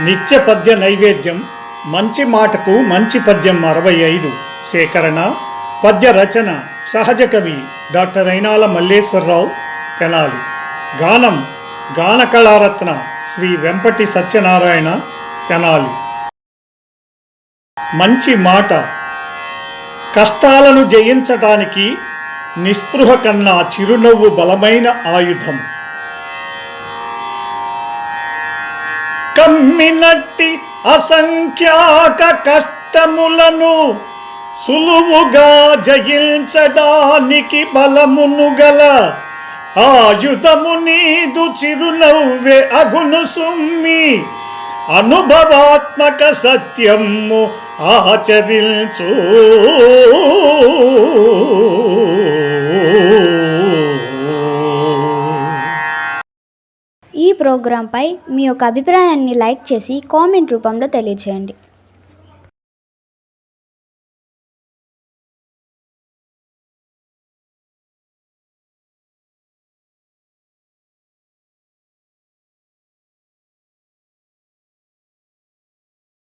నిత్య పద్య నైవేద్యం మంచి మాటకు మంచి పద్యం 65 సేకరణ పద్య రచన సహజ కవి డాక్టర్ అయినాల మల్లేశ్వరరావు తెనాలి. గానం గాన కళారత్న శ్రీ వెంపటి సత్యనారాయణ తెనాలి. మంచి మాట. కష్టాలను జయించటానికి నిస్పృహ కన్నా చిరునవ్వు బలమైన ఆయుధం. కమ్మినట్టి అసంఖ్యాక కష్టములను సులువుగా జయించడానికి బలమును గల ఆయుధము నీదు చిరునవ్వే అగును సుమ్మి. అనుభవాత్మక సత్యము ఆచరించు. ఈ ప్రోగ్రాంపై మీ యొక్క అభిప్రాయాన్ని లైక్ చేసి కామెంట్ రూపంలో తెలియజేయండి.